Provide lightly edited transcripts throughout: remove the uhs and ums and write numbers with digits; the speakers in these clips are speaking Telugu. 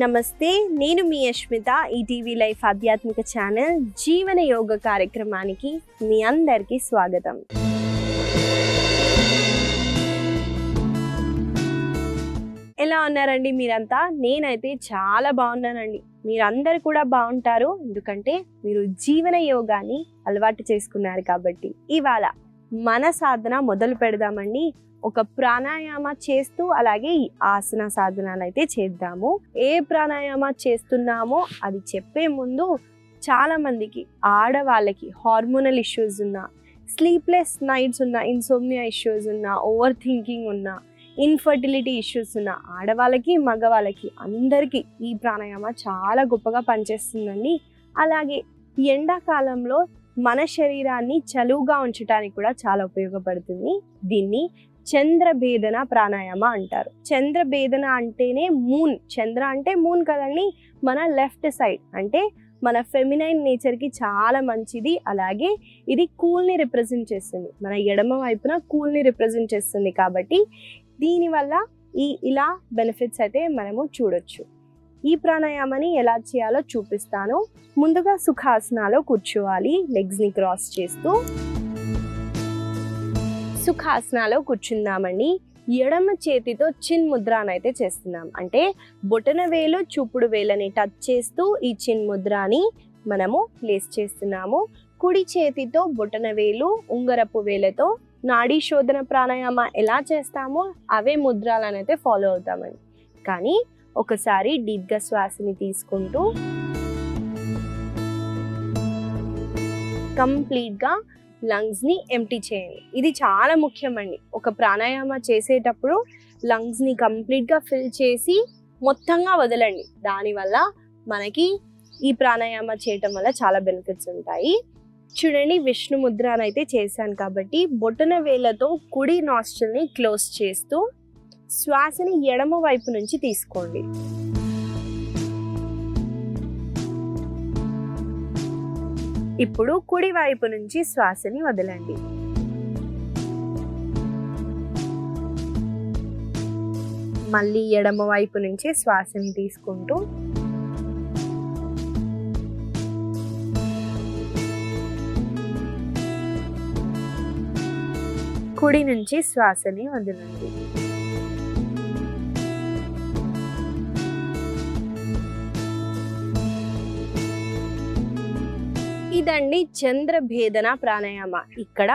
నమస్తే, నేను మీ యష్మిత. ఈటీవీ లైఫ్ ఆధ్యాత్మిక ఛానల్ జీవన యోగ కార్యక్రమానికి మీ అందరికీ స్వాగతం. ఎలా ఉన్నారండి మీరంతా? నేనైతే చాలా బాగున్నానండి. మీరందరూ కూడా బాగుంటారు, ఎందుకంటే మీరు జీవన యోగాన్ని అలవాటు చేసుకున్నారు కాబట్టి. ఇవాళ మన సాధన మొదలు పెడదామండి. ఒక ప్రాణాయామ చేస్తూ అలాగే ఈ ఆసన సాధనాలు అయితే చేద్దాము. ఏ ప్రాణాయామ చేస్తున్నామో అది చెప్పే ముందు చాలా మందికి ఆడవాళ్ళకి హార్మోనల్ ఇష్యూస్ ఉన్నా, స్లీప్లెస్ నైట్స్ ఉన్న, ఇన్సోమ్నియా ఇష్యూస్ ఉన్న, ఓవర్ థింకింగ్ ఉన్న, ఇన్ఫర్టిలిటీ ఇష్యూస్ ఉన్న ఆడవాళ్ళకి మగవాళ్ళకి అందరికీ ఈ ప్రాణాయామ చాలా గొప్పగా పనిచేస్తుందండి. అలాగే ఎండాకాలంలో మన శరీరాన్ని చలువుగా ఉంచడానికి కూడా చాలా ఉపయోగపడుతుంది. దీన్ని చంద్రభేదన ప్రాణాయామ అంటారు. చంద్రభేదన అంటేనే మూన్, చంద్ర అంటే మూన్ కదండి, మన లెఫ్ట్ సైడ్ అంటే మన ఫెమినైన్ నేచర్కి చాలా మంచిది. అలాగే ఇది కూల్ని రిప్రజెంట్ చేస్తుంది, మన ఎడమ వైపున కూల్ని రిప్రజెంట్ చేస్తుంది. కాబట్టి దీనివల్ల ఇలా బెనిఫిట్స్ అయితే మనము చూడొచ్చు. ఈ ప్రాణాయామాన్ని ఎలా చేయాలో చూపిస్తాను. ముందుగా సుఖాసనాలో కూర్చోవాలి, లెగ్స్ని క్రాస్ చేస్తూ. సుఖాసనాలో కూర్చుందామండి. ఎడమ చేతితో చిన్ ముద్రాన్ని అయితే చేస్తున్నాం. అంటే బొటన వేలు చూపుడు వేలని టచ్ చేస్తూ ఈ చిన్ ముద్రాని మనము ప్లేస్ చేస్తున్నాము. కుడి చేతితో బొటన వేలు ఉంగరపు వేలతో నాడీ శోధన ప్రాణాయామ ఎలా చేస్తామో అవే ముద్రాలను అయితే ఫాలో అవుతామండి. కానీ ఒకసారి డీప్గా శ్వాసని తీసుకుంటూ కంప్లీట్గా లంగ్స్ని ఎంప్టీ చేయండి. ఇది చాలా ముఖ్యమండి. ఒక ప్రాణాయామ చేసేటప్పుడు లంగ్స్ని కంప్లీట్గా ఫిల్ చేసి మొత్తంగా వదలండి. దానివల్ల మనకి ఈ ప్రాణాయామ చేయటం వల్ల చాలా బెనిఫిట్స్ ఉంటాయి. చూడండి, విష్ణు ముద్రను అయితే చేశాను కాబట్టి బొటన వేలతో కుడి నాస్ట్రిల్ని క్లోజ్ చేస్తూ శ్వాసని ఎడమ వైపు నుంచి తీసుకోండి. ఇప్పుడు కుడి వైపు నుంచి శ్వాసని వదలండి. మళ్ళీ ఎడమ వైపు నుంచి శ్వాసని తీసుకుంటూ కుడి నుంచి శ్వాసని వదలండి. ఇదండి చంద్రభేదన ప్రాణాయామ. ఇక్కడ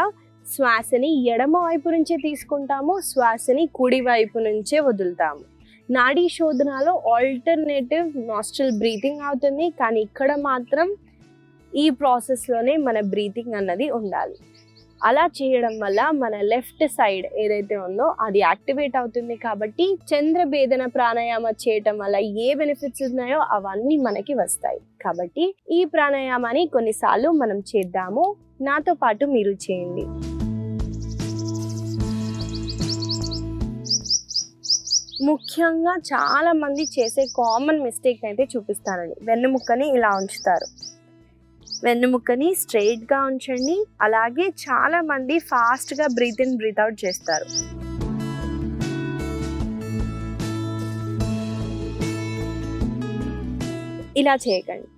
శ్వాసని ఎడమ వైపు నుంచే తీసుకుంటాము, శ్వాసని కుడి వైపు నుంచే వదులుతాము. నాడీ శోధనలో ఆల్టర్నేటివ్ నాస్ట్రిల్ బ్రీతింగ్ అవుతుంది, కానీ ఇక్కడ మాత్రం ఈ ప్రాసెస్లోనే మన బ్రీతింగ్ అన్నది ఉండాలి. అలా చేయడం వల్ల మన లెఫ్ట్ సైడ్ ఏదైతే ఉందో అది యాక్టివేట్ అవుతుంది. కాబట్టి చంద్రభేదన ప్రాణాయామ చేయటం వల్ల ఏ బెనిఫిట్స్ ఉన్నాయో అవన్నీ మనకి వస్తాయి. కాబట్టి ఈ ప్రాణాయామాన్ని కొన్నిసార్లు మనం చేద్దాము. నాతో పాటు మీరు చేయండి. ముఖ్యంగా చాలా మంది చేసే కామన్ మిస్టేక్ అయితే చూపిస్తానండి. వెన్నుముక్కని ఇలా ఉంచుతారు. వెన్నుముక్కని స్ట్రైట్గా ఉంచండి. అలాగే చాలా మంది ఫాస్ట్గా బ్రీత్ ఇన్ బ్రీత్ అవుట్ చేస్తారు. ఇలా చేయకండి.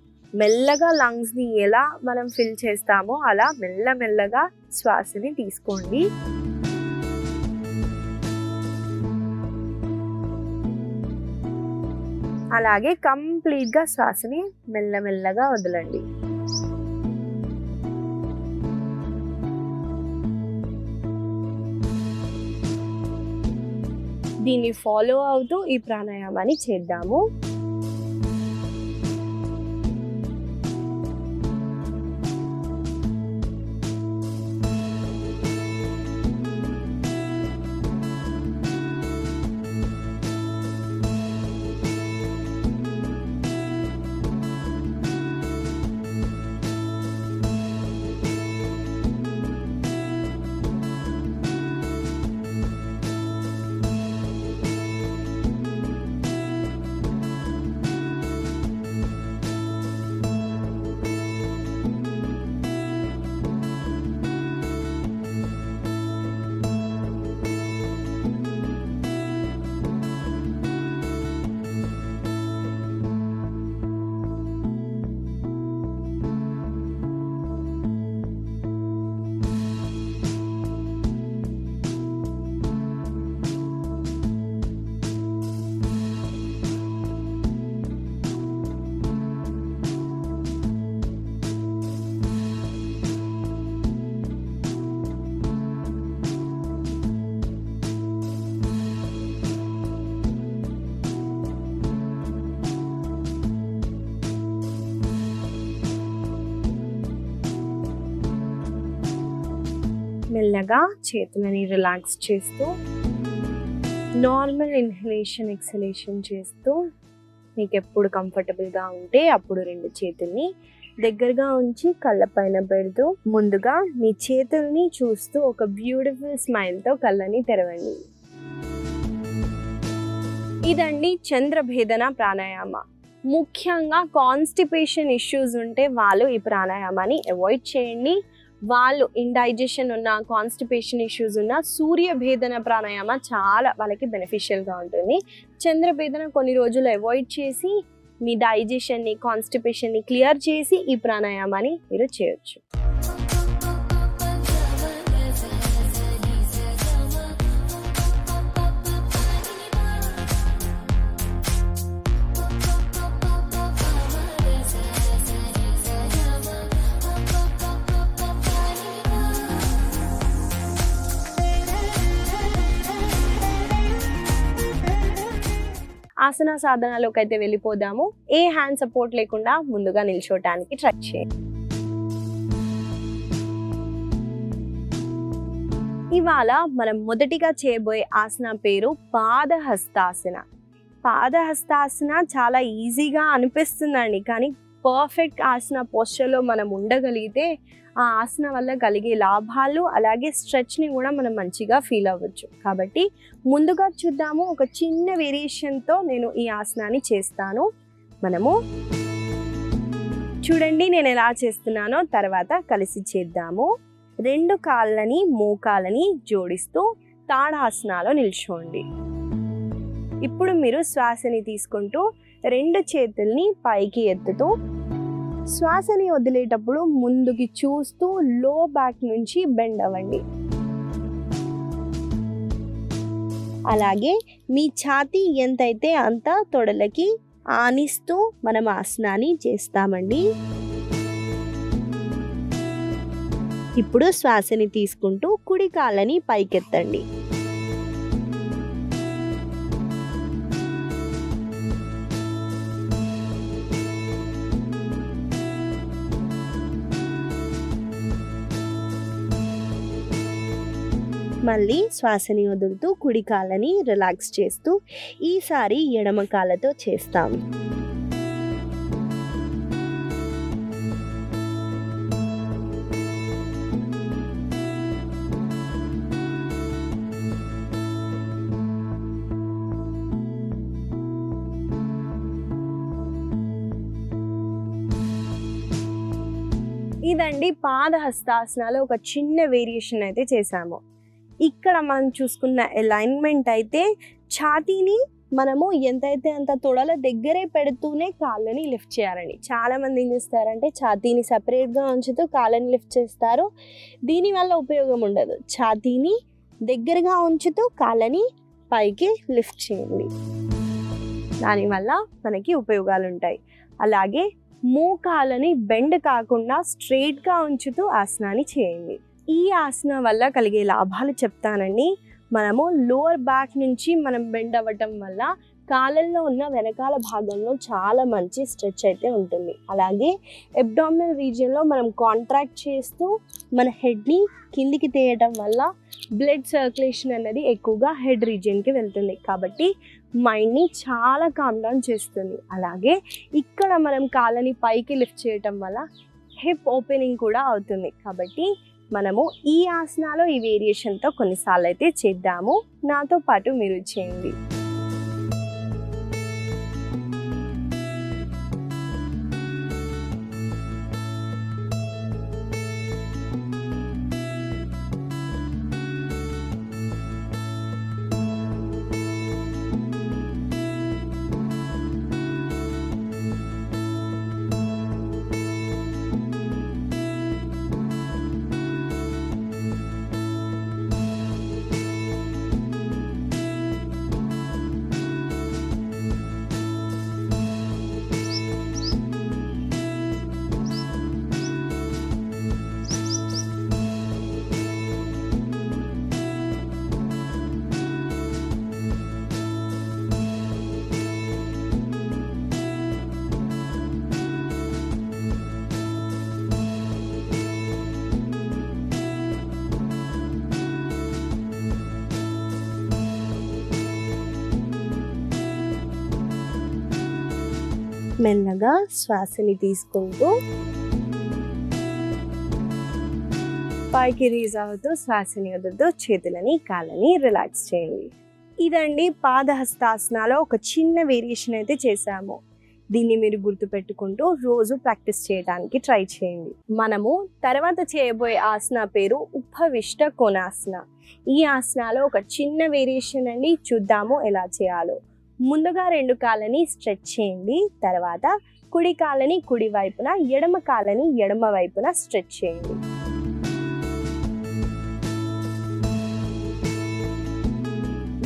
మెల్లగా లంగ్స్ని ఎలా మనం ఫిల్ చేస్తామో అలా మెల్లమెల్లగా శ్వాసని తీసుకోండి. అలాగే కంప్లీట్గా శ్వాసని మెల్లమెల్లగా వదలండి. దీన్ని ఫాలో అవుతూ ఈ ప్రాణాయామాన్ని చేద్దాము. మెల్లగా చేతులని రిలాక్స్ చేస్తూ నార్మల్ ఇన్హలేషన్ ఎక్సలేషన్ చేస్తూ మీకు ఎప్పుడు కంఫర్టబుల్గా ఉంటే అప్పుడు 2 చేతుల్ని దగ్గరగా ఉంచి కళ్ళపైన పెడుతూ ముందుగా మీ చేతుల్ని చూస్తూ ఒక బ్యూటిఫుల్ స్మైల్తో కళ్ళని తెరవండి. ఇదండి చంద్రభేదన ప్రాణాయామ. ముఖ్యంగా కాన్స్టిపేషన్ ఇష్యూస్ ఉంటే వాళ్ళు ఈ ప్రాణాయామాన్ని అవాయిడ్ చేయండి. వాళ్ళు ఇండైజెషన్ ఉన్న కాన్స్టిపేషన్ ఇష్యూస్ ఉన్న సూర్యభేదన ప్రాణాయామ చాలా వాళ్ళకి బెనిఫిషియల్గా ఉంటుంది. చంద్రభేదన కొన్ని రోజులు అవాయిడ్ చేసి మీ డైజెషన్ని కాన్స్టిపేషన్ని క్లియర్ చేసి ఈ ప్రాణాయామాన్ని మీరు చేయొచ్చు. ఆసన సాధనలోకి అయితే వెళ్ళిపోదాము. ఏ హ్యాండ్ సపోర్ట్ లేకుండా ముందుగా నిల్చోటానికి ట్రై చేయండి. ఇవాళ మనం మొదటిగా చేయబోయే ఆసన పేరు పాదహస్తాసన. పాదహస్తాసన చాలా ఈజీగా అనిపిస్తుందండి, కానీ పర్ఫెక్ట్ ఆసన పోస్చర్లో మనం ఉండగలిగితే ఆ ఆసన వల్ల కలిగే లాభాలు అలాగే స్ట్రెచ్ని కూడా మనం మంచిగా ఫీల్ అవ్వచ్చు. కాబట్టి ముందుగా చూద్దాము. ఒక చిన్న వేరియేషన్తో నేను ఈ ఆసనాన్ని చేస్తాను. మనము చూడండి నేను ఎలా చేస్తున్నానో, తర్వాత కలిసి చేద్దాము. 2 కాళ్ళని మోకాలని జోడిస్తూ తాడాసనాలో నిల్చోండి. ఇప్పుడు మీరు శ్వాసని తీసుకుంటూ 2 చేతుల్ని పైకి ఎత్తుతూ శ్వాసని వదిలేటప్పుడు ముందుకి చూస్తూ లో బ్యాక్ నుంచి బెండ్ అవ్వండి. అలాగే మీ ఛాతీ ఎంతైతే అంత తొడలకి ఆనిస్తూ మనం ఆసనాన్ని చేస్తామండి. ఇప్పుడు శ్వాసని తీసుకుంటూ కుడి కాళ్ళని పైకెత్తండి. మళ్ళీ శ్వాసని వదులుతూ కుడి కాళ్ళని రిలాక్స్ చేస్తూ ఈసారి ఎడమ కాళ్ళతో చేస్తాం. ఇదండి పాదహస్తాసనాలో ఒక చిన్న వేరియేషన్ అయితే చేసాము. ఇక్కడ మనం చూసుకున్న అలైన్మెంట్ అయితే ఛాతీని మనము ఎంతైతే అంత తొడల దగ్గరే పెడుతూనే కాళ్ళని లిఫ్ట్ చేయాలండి. చాలామంది ఏం చేస్తారంటే ఛాతీని సపరేట్గా ఉంచుతూ కాళ్ళని లిఫ్ట్ చేస్తారు. దీనివల్ల ఉపయోగం ఉండదు. ఛాతీని దగ్గరగా ఉంచుతూ కాళ్ళని పైకి లిఫ్ట్ చేయండి. దానివల్ల మనకి ఉపయోగాలు ఉంటాయి. అలాగే మోకాళ్ళని బెండ్ కాకుండా స్ట్రైట్గా ఉంచుతూ ఆసనాన్ని చేయండి. ఈ ఆసనం వల్ల కలిగే లాభాలు చెప్తానండి. మనము లోవర్ బ్యాక్ నుంచి మనం బెండ్ అవ్వటం వల్ల కాళ్ళల్లో ఉన్న వెనకాల భాగంలో చాలా మంచి స్ట్రెచ్ అయితే ఉంటుంది. అలాగే అబ్డామినల్ రీజియన్లో మనం కాంట్రాక్ట్ చేస్తూ మన హెడ్ని కిందికి తీయటం వల్ల బ్లడ్ సర్క్యులేషన్ అనేది ఎక్కువగా హెడ్ రీజియన్కి వెళ్తుంది. కాబట్టి మైండ్ని చాలా కామ్ డౌన్ చేస్తుంది. అలాగే ఇక్కడ మనం కాళ్ళని పైకి లిఫ్ట్ చేయటం వల్ల హిప్ ఓపెనింగ్ కూడా అవుతుంది. కాబట్టి మనము ఈ ఆసనాలో ఈ వేరియేషన్తో కొన్నిసార్లు అయితే చేద్దాము. నాతో పాటు మీరు చేయండి. మెల్లగా శ్వాసని తీసుకుంటూ పైకి రీజ్ అవుతూ శ్వాసని వదులుతూ చేతులని కాళ్ళని రిలాక్స్ చేయండి. ఇదండి పాదహస్తాసనాలో ఒక చిన్న వేరియేషన్ అయితే చేసాము. దీన్ని మీరు గుర్తుపెట్టుకుంటూ రోజు ప్రాక్టీస్ చేయడానికి ట్రై చేయండి. మనము తర్వాత చేయబోయే ఆసన పేరు ఉపవిష్ట కోణాసన. ఈ ఆసనాలో ఒక చిన్న వేరియేషన్ అండి, చూద్దాము ఎలా చేయాలో. ముందుగా 2 కాళ్ళని స్ట్రెచ్ చేయండి. తర్వాత కుడి కాళ్ళని కుడి వైపున, ఎడమ కాళ్ళని ఎడమ వైపున స్ట్రెచ్ చేయండి.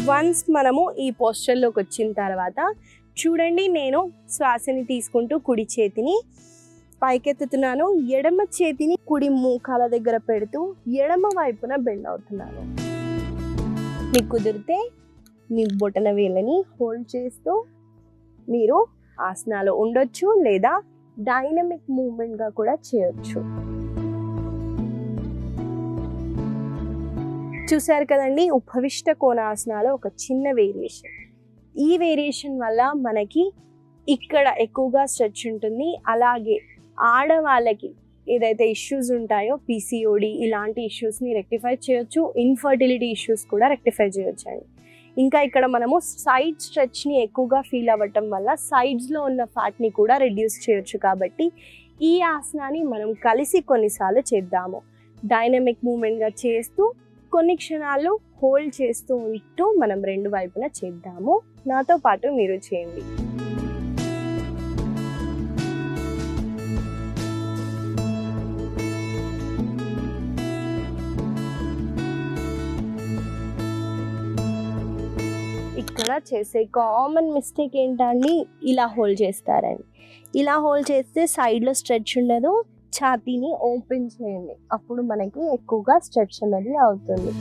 వన్స్ మనము ఈ పోస్చర్లోకి వచ్చిన తర్వాత చూడండి, నేను శ్వాసని తీసుకుంటూ కుడి చేతిని పైకెత్తుతున్నాను, ఎడమ చేతిని కుడి మోకాల దగ్గర పెడుతూ ఎడమ వైపున బెండ్ అవుతున్నాను. మీకు కుదిరితే మీ బొటన వేళ్ళని హోల్డ్ చేస్తూ మీరు ఆసనాలో ఉండొచ్చు, లేదా డైనమిక్ మూవ్మెంట్గా కూడా చేయొచ్చు. చూసారు కదండి, ఉపవిష్ట కోణాసనాలో ఒక చిన్న వేరియేషన్. ఈ వేరియేషన్ వల్ల మనకి ఇక్కడ ఎక్కువగా స్ట్రెచ్ ఉంటుంది. అలాగే ఆడవాళ్ళకి ఏదైతే ఇష్యూస్ ఉంటాయో పీసీఓడి ఇలాంటి ఇష్యూస్ని రెక్టిఫై చేయొచ్చు, ఇన్ఫర్టిలిటీ ఇష్యూస్ కూడా రెక్టిఫై చేయొచ్చు అండి. ఇంకా ఇక్కడ మనము సైడ్ స్ట్రెచ్ని ఎక్కువగా ఫీల్ అవ్వటం వల్ల సైడ్స్లో ఉన్న ఫ్యాట్ని కూడా రెడ్యూస్ చేయొచ్చు. కాబట్టి ఈ ఆసనాన్ని మనం కలిసి కొన్నిసార్లు చేద్దాము. డైనమిక్ మూమెంట్గా చేస్తూ కొన్ని క్షణాలు హోల్డ్ చేస్తూ ఉంటూ మనం 2 వైపున చేద్దాము. నాతో పాటు మీరు చేయండి. ఇక్కడ చేసే కామన్ మిస్టేక్ ఏంటండి, ఇలా హోల్డ్ చేస్తారండి. ఇలా హోల్డ్ చేస్తే సైడ్లో స్ట్రెచ్ ఉండదు. ఛాతీని ఓపెన్ చేయండి, అప్పుడు మనకి ఎక్కువగా స్ట్రెచ్ అనేది అవుతుంది.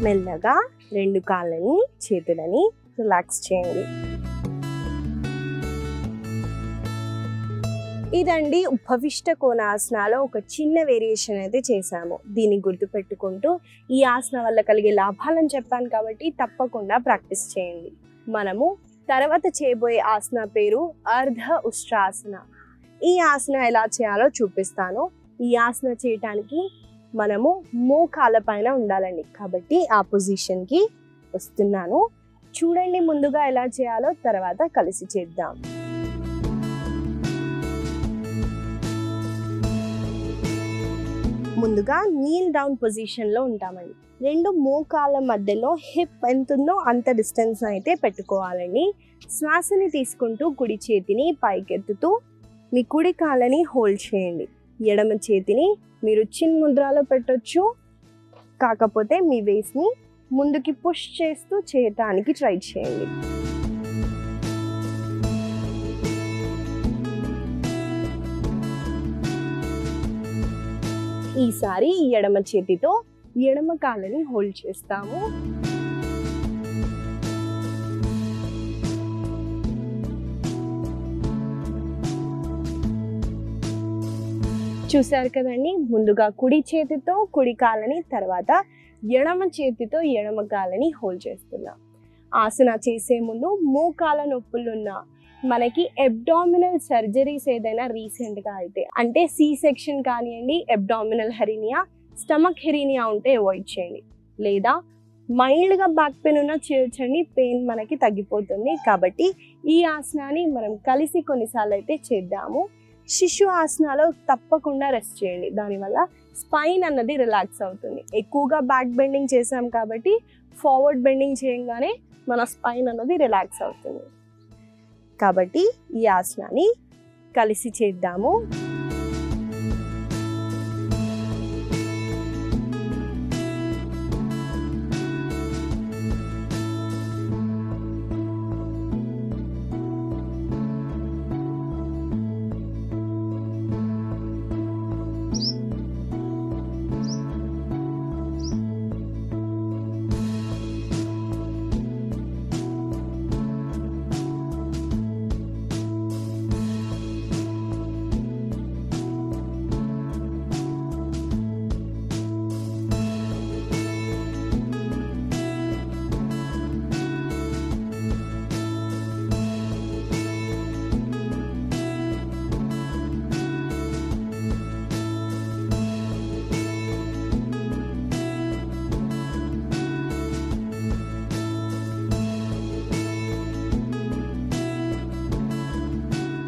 మెల్లగా 2 కాళ్ళని చేతులని రిలాక్స్ చేయండి. ఇదండి ఉపవిష్ట కోణాసనాలో ఒక చిన్న వేరియేషన్ అయితే చేసాము. దీన్ని గుర్తుపెట్టుకుంటూ ఈ ఆసన వల్ల కలిగే లాభాలను చెప్పాను కాబట్టి తప్పకుండా ప్రాక్టీస్ చేయండి. మనము తర్వాత చేయబోయే ఆసన పేరు అర్ధ ఉష్ట్రాసన. ఈ ఆసన ఎలా చేయాలో చూపిస్తాను. ఈ ఆసన చేయటానికి మనము మోకాళ్ళ పైన ఉండాలండి, కాబట్టి ఆ పొజిషన్కి వస్తున్నాను. చూడండి ముందుగా ఎలా చేయాలో, తర్వాత కలిసి చేద్దాం. ముందుగా నీల్ డౌన్ పొజిషన్లో ఉంటామండి. 2 మోకాళ్ళ మధ్యలో హిప్ ఎంత ఉందో అంత డిస్టెన్స్ అయితే పెట్టుకోవాలండి. శ్వాసని తీసుకుంటూ కుడి చేతిని పైకెత్తుతూ మీ కుడి కాళ్ళని హోల్డ్ చేయండి. ఎడమ చేతిని మీరు చిన్ ముద్రలో పెట్టొచ్చు, కాకపోతే మీ వేస్ని ముందుకి పుష్ చేస్తూ చేయటానికి ట్రై చేయండి. ఈసారి ఎడమ చేతితో ఎడమ కాళ్ళని హోల్డ్ చేస్తాము. చూసారు కదండి, ముందుగా కుడి చేతితో కుడి కాళ్ళని, తర్వాత ఎడమ చేతితో ఎడమ కాళ్ళని హోల్డ్ చేస్తున్నాం. ఆసన చేసే ముందు మోకాళ్ళ నొప్పులున్న మనకి అబ్డామినల్ సర్జరీస్ ఏదైనా రీసెంట్గా అయితే, అంటే సి సెక్షన్ కానివ్వండి, అబ్డామినల్ హెర్నియా స్టమక్ హెరీనియా ఉంటే అవాయిడ్ చేయండి, లేదా మైల్డ్గా బ్యాక్ పెయిన్ ఉన్న చేయొచ్చండి, పెయిన్ మనకి తగ్గిపోతుంది. కాబట్టి ఈ ఆసనాన్ని మనం కలిసి కొన్నిసార్లు అయితే చేద్దాము. శిశు ఆసనాలో తప్పకుండా రెస్ట్ చేయండి, దానివల్ల స్పైన్ అన్నది రిలాక్స్ అవుతుంది. ఎక్కువగా బ్యాక్ బెండింగ్ చేసాం కాబట్టి ఫార్వర్డ్ బెండింగ్ చేయగానే మన స్పైన్ అన్నది రిలాక్స్ అవుతుంది. కాబట్టి ఈ ఆసనాన్ని కలిసి చేద్దాము.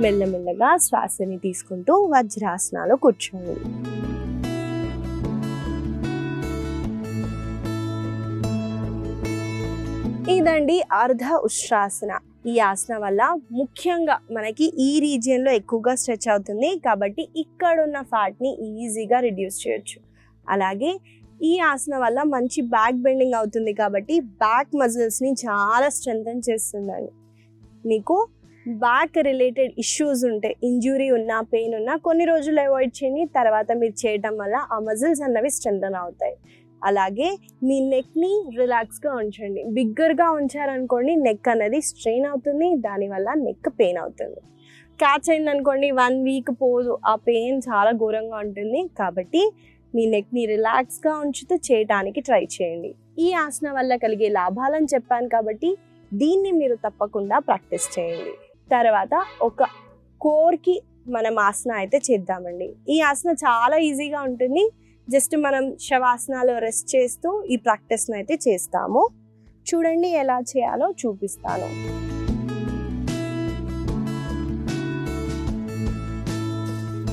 మెల్లమెల్లగా శ్వాసని తీసుకుంటూ వజ్రాసనాలో కూర్చోండి. ఇదండి అర్ధ ఉష్ట్రాసన. ఈ ఆసన వల్ల ముఖ్యంగా మనకి ఈ రీజియన్లో ఎక్కువగా స్ట్రెచ్ అవుతుంది, కాబట్టి ఇక్కడున్న ఫ్యాట్ని ఈజీగా రిడ్యూస్ చేయొచ్చు. అలాగే ఈ ఆసన వల్ల మంచి బ్యాక్ బెండింగ్ అవుతుంది, కాబట్టి బ్యాక్ మజిల్స్ని చాలా స్ట్రెంథెన్ చేస్తుందండి. మీకు బ్యాక్ రిలేటెడ్ ఇష్యూస్ ఉంటే, ఇంజురీ ఉన్నా, పెయిన్ ఉన్నా కొన్ని రోజులు అవాయిడ్ చేయండి. తర్వాత మీరు చేయటం వల్ల ఆ మజిల్స్ అన్నవి స్ట్రెంథెన్ అవుతాయి. అలాగే మీ నెక్ని రిలాక్స్గా ఉంచండి. బిగ్గర్గా ఉంచారనుకోండి నెక్ అనేది స్ట్రెయిన్ అవుతుంది, దానివల్ల నెక్ పెయిన్ అవుతుంది. క్యాచ్ అయిందనుకోండి 1 వీక్ పోదు, ఆ పెయిన్ చాలా ఘోరంగా ఉంటుంది. కాబట్టి మీ నెక్ని రిలాక్స్గా ఉంచుతూ చేయటానికి ట్రై చేయండి. ఈ ఆసన వల్ల కలిగే లాభాలని చెప్పాను, కాబట్టి దీన్ని మీరు తప్పకుండా ప్రాక్టీస్ చేయండి. తర్వాత ఒక కోర్కి మనం ఆసన అయితే చేద్దామండి. ఈ ఆసన చాలా ఈజీగా ఉంటుంది. జస్ట్ మనం శవాసనాలో రెస్ట్ చేస్తూ ఈ ప్రాక్టీస్ని అయితే చేస్తాము. చూడండి ఎలా చేయాలో చూపిస్తాను.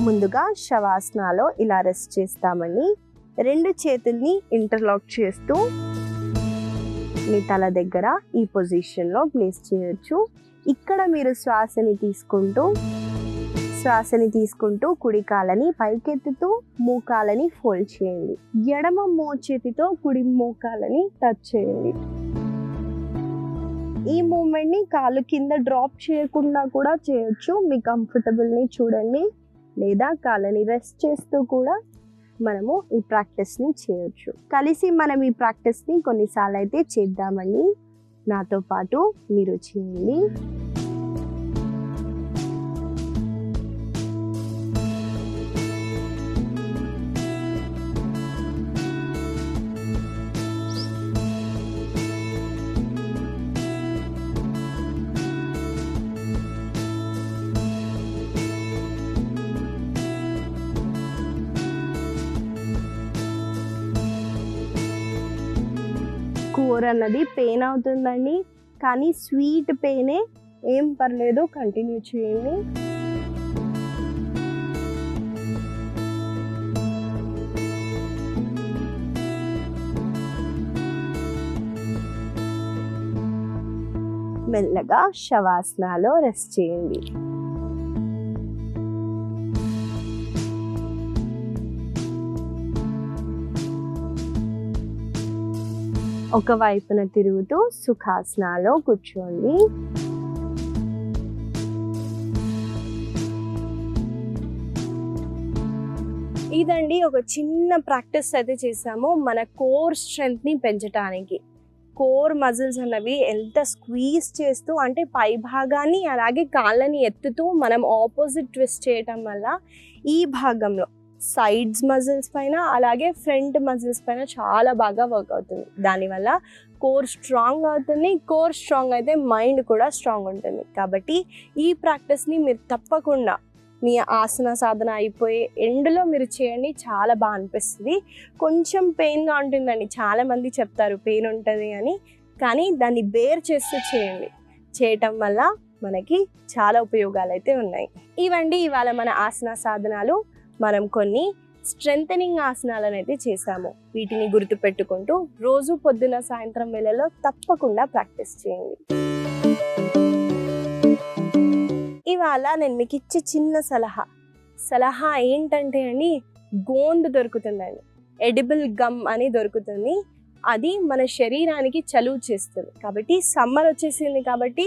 ముందుగా శవాసనాలో ఇలా రెస్ట్ చేస్తామండి. 2 చేతుల్ని ఇంటర్లాక్ చేస్తూ మీ తల దగ్గర ఈ పొజిషన్లో ప్లేస్ చేయొచ్చు. ఇక్కడ మీరు శ్వాసని తీసుకుంటూ కుడి కాలని పైకెత్తుతూ మోకాలని ఫోల్డ్ చేయండి. ఎడమ మోచేతితో కుడి మోకాలని టచ్ చేయండి. ఈ మూమెంట్ని కాలు కింద డ్రాప్ చేయకుండా కూడా చేయొచ్చు, మీ కంఫర్టబుల్ని చూడండి. లేదా కాళ్ళని రెస్ట్ చేస్తూ కూడా మనము ఈ ప్రాక్టీస్ని చేయొచ్చు. కలిసి మనం ఈ ప్రాక్టీస్ని కొన్నిసార్లు అయితే చేద్దామండి. నాతో పాటు మీరు చేయండి. కోర్ అన్నది పెయిన్ అవుతుందండి, కానీ స్వీట్ పెయినే, ఏం పర్లేదు, కంటిన్యూ చేయండి. మెల్లగా శవాసనాలో రెస్ట్ చేయండి. ఒక వైపున తిరుగుతూ సుఖాసనాలో కూర్చోండి. ఇదండి ఒక చిన్న ప్రాక్టీస్ అయితే చేసాము మన కోర్ స్ట్రెంగ్త్ని పెంచడానికి. కోర్ మజిల్స్ అన్నవి ఎంత స్క్వీజ్ చేస్తూ, అంటే పై భాగాన్ని అలాగే కాళ్ళని ఎత్తుతూ మనం ఆపోజిట్ ట్విస్ట్ చేయటం వల్ల ఈ భాగంలో సైడ్స్ మజిల్స్ పైన అలాగే ఫ్రంట్ మజిల్స్ పైన చాలా బాగా వర్క్ అవుతుంది. దానివల్ల కోర్ స్ట్రాంగ్ అవుతుంది. కోర్ స్ట్రాంగ్ అయితే మైండ్ కూడా స్ట్రాంగ్ ఉంటుంది. కాబట్టి ఈ ప్రాక్టీస్ని మీరు తప్పకుండా మీ ఆసన సాధన అయిపోయే ఎండ్లో మీరు చేయండి, చాలా బాగా అనిపిస్తుంది. కొంచెం పెయిన్గా ఉంటుందండి, చాలామంది చెప్తారు పెయిన్ ఉంటుంది అని, కానీ దాన్ని బేర్ చేస్తూ చేయండి. చేయటం వల్ల మనకి చాలా ఉపయోగాలు అయితే ఉన్నాయి. ఇవండి ఇవాళ మన ఆసన సాధనాలు. మనం కొన్ని స్ట్రెంథనింగ్ ఆసనాలను అయితే చేసాము. వీటిని గుర్తుపెట్టుకుంటూ రోజు పొద్దున సాయంత్రం వేళలో తప్పకుండా ప్రాక్టీస్ చేయండి. ఇవాళ నేను మీకు ఇచ్చే చిన్న సలహా ఏంటంటే అండి, గోందు దొరుకుతుందండి, ఎడిబుల్ గమ్ అని దొరుకుతుంది. అది మన శరీరానికి చలువ చేస్తుంది. కాబట్టి సమ్మర్ వచ్చేసింది కాబట్టి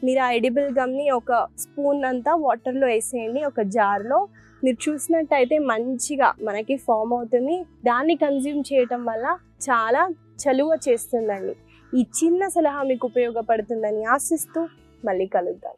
మీరు ఆ ఎడిబుల్ గమ్ని ఒక స్పూన్ అంతా వాటర్లో వేసేయండి, ఒక జార్లో. మీరు చూసినట్టయితే మంచిగా మనకి ఫామ్ అవుతుంది. దాన్ని కన్జ్యూమ్ చేయటం వల్ల చాలా చలువ చేస్తుందండి. ఈ చిన్న సలహా మీకు ఉపయోగపడుతుందని ఆశిస్తూ మళ్ళీ కలుద్దాం.